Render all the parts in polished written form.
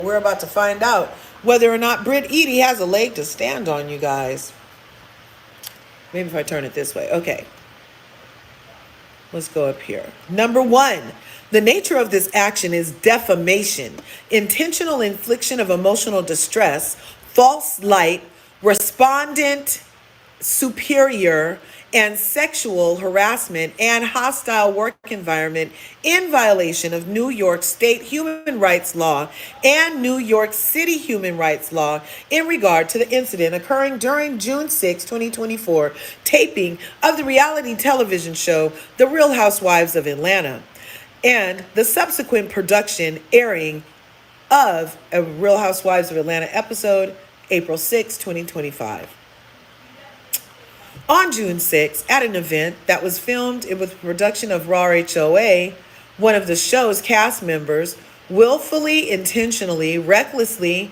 We're about to find out whether or not Britt Eady has a leg to stand on, you guys. Maybe if I turn it this way. Okay. Let's go up here. Number one, the nature of this action is defamation, intentional infliction of emotional distress, false light, respondent superior, and sexual harassment and hostile work environment in violation of New York State human rights law and New York City human rights law in regard to the incident occurring during June 6, 2024, taping of the reality television show The Real Housewives of Atlanta and the subsequent production airing of a Real Housewives of Atlanta episode April 6, 2025. On June 6, at an event that was filmed with production of Raw HOA, one of the show's cast members willfully, intentionally, recklessly,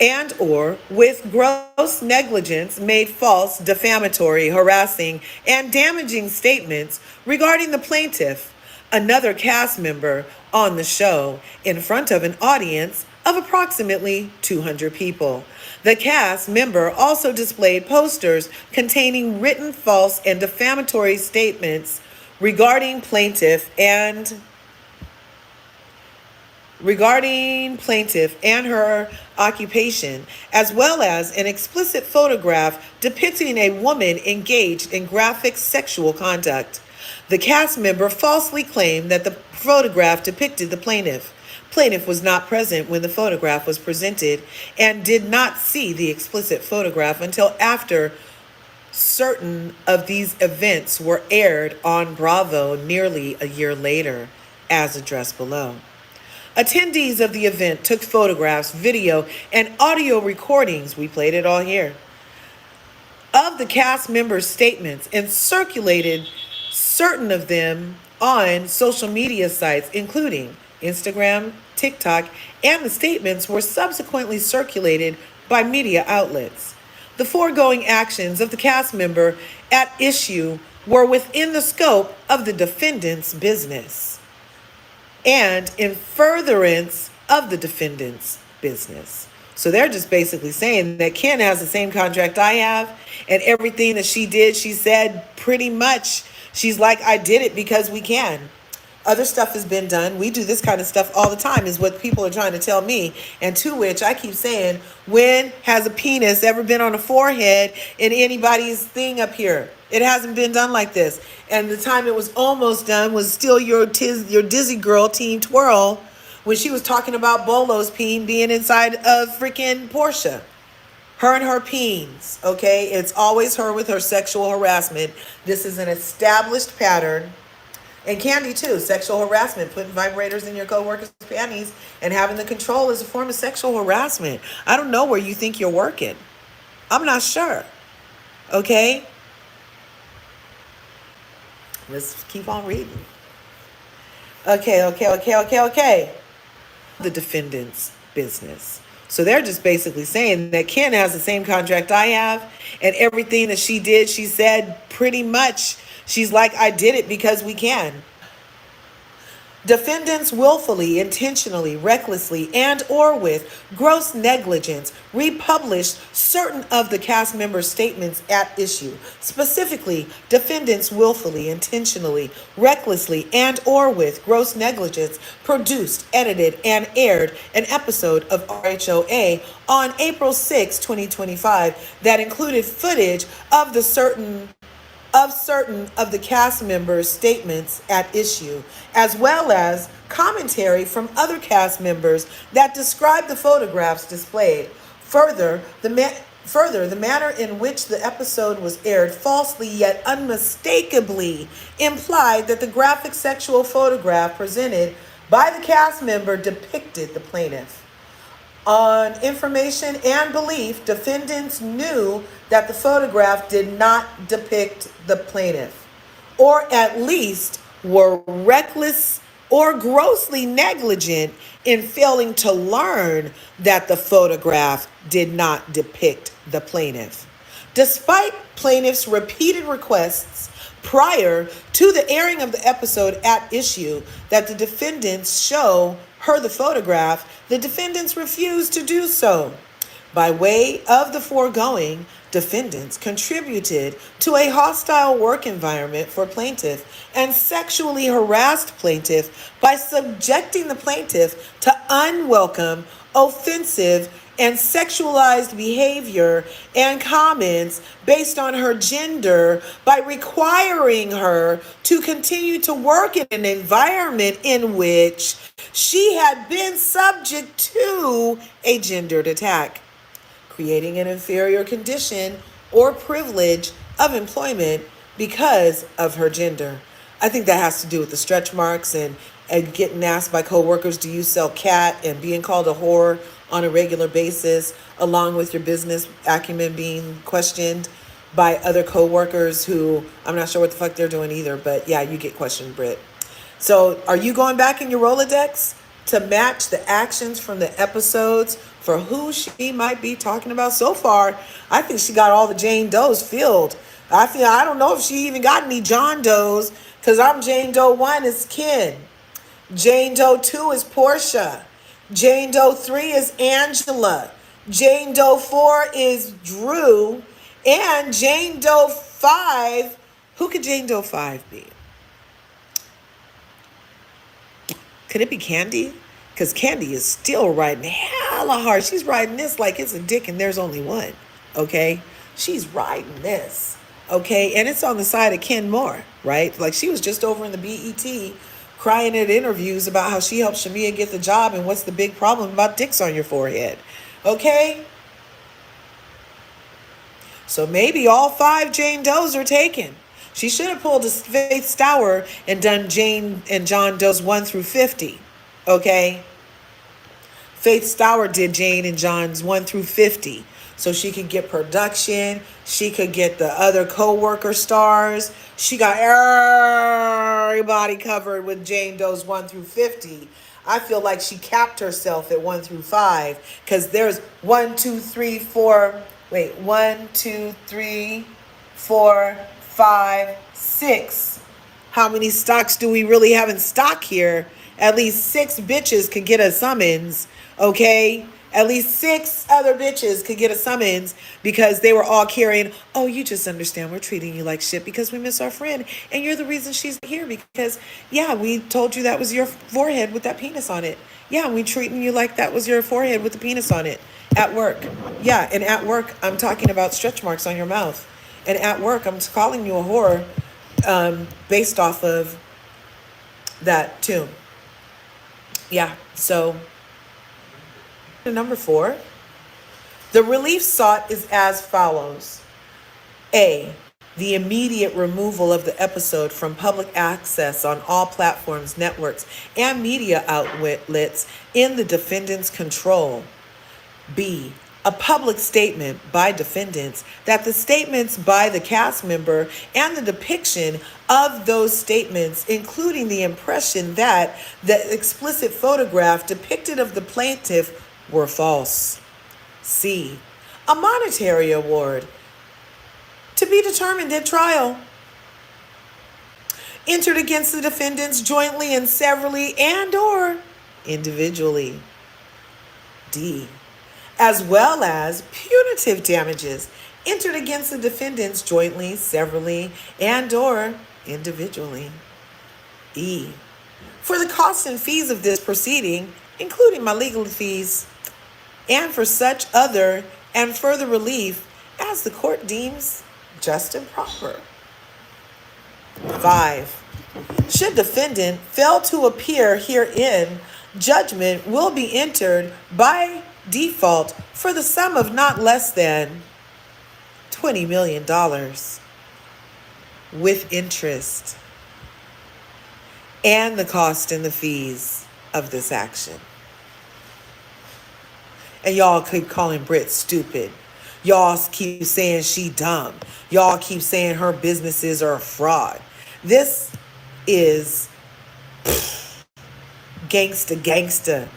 and or with gross negligence made false, defamatory, harassing, and damaging statements regarding the plaintiff, another cast member on the show, in front of an audience of approximately 200 people. The cast member also displayed posters containing written false and defamatory statements regarding plaintiff and her occupation, as well as an explicit photograph depicting a woman engaged in graphic sexual conduct. The cast member falsely claimed that the photograph depicted the plaintiff. Plaintiff was not present when the photograph was presented and did not see the explicit photograph until after certain of these events were aired on Bravo nearly a year later, as addressed below. Attendees of the event took photographs, video, and audio recordings, we played it all here, of the cast members' statements and circulated certain of them on social media sites, including Instagram, TikTok, and the statements were subsequently circulated by media outlets. The foregoing actions of the cast member at issue were within the scope of the defendant's business and in furtherance of the defendant's business. So they're just basically saying that Ken has the same contract I have, and everything that she did, she said pretty much, she's like, I did it because we can. Other stuff has been done. We do this kind of stuff all the time is what people are trying to tell me. And to which I keep saying, when has a penis ever been on a forehead in anybody's thing up here? It hasn't been done like this. And the time it was almost done was still your Dizzy girl, Team Twirl, when she was talking about Bolo's peen being inside of freaking Portia. Her and her peens, okay? It's always her with her sexual harassment. This is an established pattern. And Candy too, sexual harassment, putting vibrators in your coworkers' panties and having the control is a form of sexual harassment. I don't know where you think you're working. I'm not sure. Okay? Let's keep on reading. Okay. The defendant's business. So they're just basically saying that Ken has the same contract I have, and everything that she did, she said pretty much, she's like, I did it because we can. Defendants willfully, intentionally, recklessly, and or with gross negligence republished certain of the cast members' statements at issue. Specifically, defendants willfully, intentionally, recklessly, and or with gross negligence produced, edited, and aired an episode of RHOA on April 6, 2025 that included footage of certain of the cast members' statements at issue, as well as commentary from other cast members that describe the photographs displayed. Further, the manner in which the episode was aired falsely yet unmistakably implied that the graphic sexual photograph presented by the cast member depicted the plaintiff. On information and belief, defendants knew that the photograph did not depict the plaintiff, or at least were reckless or grossly negligent in failing to learn that the photograph did not depict the plaintiff. Despite plaintiff's repeated requests prior to the airing of the episode at issue that the defendants show her the photograph, the defendants refused to do so. By way of the foregoing, defendants contributed to a hostile work environment for plaintiff and sexually harassed plaintiff by subjecting the plaintiff to unwelcome, offensive, and sexualized behavior and comments based on her gender by requiring her to continue to work in an environment in which she had been subject to a gendered attack, creating an inferior condition or privilege of employment because of her gender. I think that has to do with the stretch marks and getting asked by coworkers, do you sell cat, and being called a whore on a regular basis, along with your business acumen being questioned by other coworkers who, I'm not sure what the fuck they're doing either, but yeah, you get questioned, Brit. So are you going back in your Rolodex to match the actions from the episodes for who she might be talking about? So far, I think she got all the Jane Does filled. I don't know if she even got any John Does, because I'm Jane Doe 1 is Ken. Jane Doe 2 is Portia. Jane Doe 3 is Angela. Jane Doe 4 is Drew. And Jane Doe 5, who could Jane Doe 5 be? Could it be Candy? Because Candy is still riding hella hard. She's riding this like it's a dick and there's only one. Okay? She's riding this. Okay? And it's on the side of Ken Moore, right? Like she was just over in the BET crying at interviews about how she helped Shamia get the job and what's the big problem about dicks on your forehead. Okay? So maybe all 5 Jane Does are taken. She should have pulled a Faith Stour and done Jane and John Does 1 through 50. Okay? Faith Stour did Jane and John's 1 through 50. So she could get production. She could get the other co-worker stars. She got everybody covered with Jane Doe's 1 through 50. I feel like she capped herself at 1 through 5. Because there's 1, 2, 3, 4. Wait, 1, 2, 3, 4, 5, 6. How many stocks do we really have in stock here? At least 6 bitches could get a summons. Okay? At least 6 other bitches could get a summons because they were all carrying, oh, you just understand we're treating you like shit because we miss our friend. And you're the reason she's here because, yeah, we told you that was your forehead with that penis on it. Yeah, we treating you like that was your forehead with the penis on it at work. Yeah, and at work, I'm talking about stretch marks on your mouth. And at work, I'm calling you a whore based off of that too. Yeah, so... Number 4, the relief sought is as follows. A, the immediate removal of the episode from public access on all platforms, networks, and media outlets in the defendant's control. B, a public statement by defendants that the statements by the cast member and the depiction of those statements, including the impression that the explicit photograph depicted of the plaintiff were false. C, a monetary award to be determined at trial, entered against the defendants jointly and severally and or individually. D, as well as punitive damages entered against the defendants jointly, severally, and or individually. E, for the costs and fees of this proceeding, including my legal fees, and for such other and further relief as the court deems just and proper. 5. Should defendant fail to appear herein, judgment will be entered by default for the sum of not less than $20 million with interest and the cost and the fees of this action. And y'all keep calling Brit stupid. Y'all keep saying she dumb. Y'all keep saying her businesses are a fraud. This is gangsta.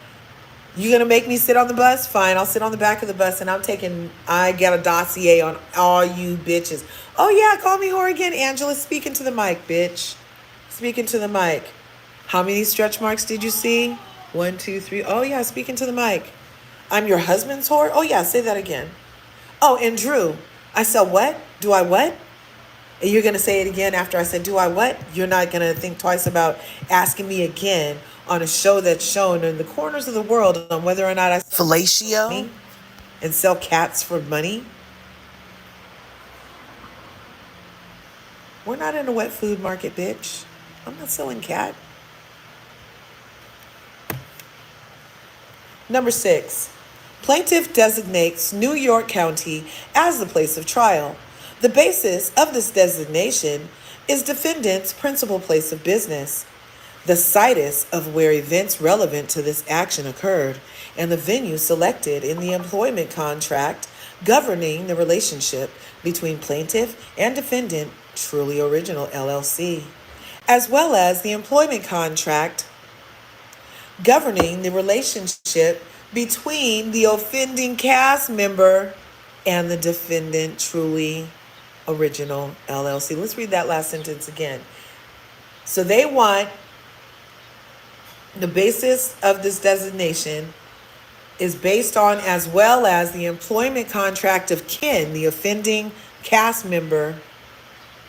You gonna make me sit on the bus? Fine, I'll sit on the back of the bus and I got a dossier on all you bitches. Oh yeah, call me whore again. Angela, speaking to the mic, bitch. Speaking to the mic. How many stretch marks did you see? 1, 2, 3. Oh, yeah, speaking to the mic. I'm your husband's whore? Oh, yeah, say that again. Oh, and Drew, I said what? Do I what? And you're going to say it again after I said, do I what? You're not going to think twice about asking me again on a show that's shown in the corners of the world on whether or not I fellatio and sell cats for money. We're not in a wet food market, bitch. I'm not selling cat. Number 6. Plaintiff designates New York County as the place of trial. The basis of this designation is defendant's principal place of business, the situs of where events relevant to this action occurred, and the venue selected in the employment contract governing the relationship between plaintiff and defendant, Truly Original LLC, as well as the employment contract governing the relationship between the offending cast member and the defendant, Truly Original LLC. Let's read that last sentence again. So they want the basis of this designation is based on, as well as the employment contract of kin, the offending cast member,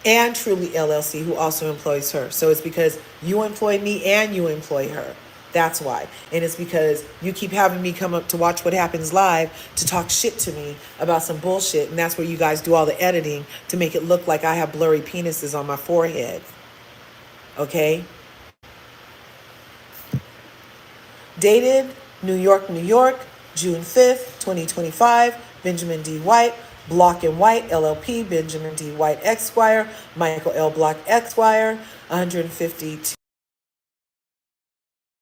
and Truly LLC, who also employs her. So it's because you employ me and you employ her. That's why. And it's because you keep having me come up to watch what happens live to talk shit to me about some bullshit. And that's where you guys do all the editing to make it look like I have blurry penises on my forehead. Okay? Dated New York, New York, June 5th, 2025. Benjamin D. White, Block and White, LLP, Benjamin D. White, Esquire, Michael L. Block, Esquire, 152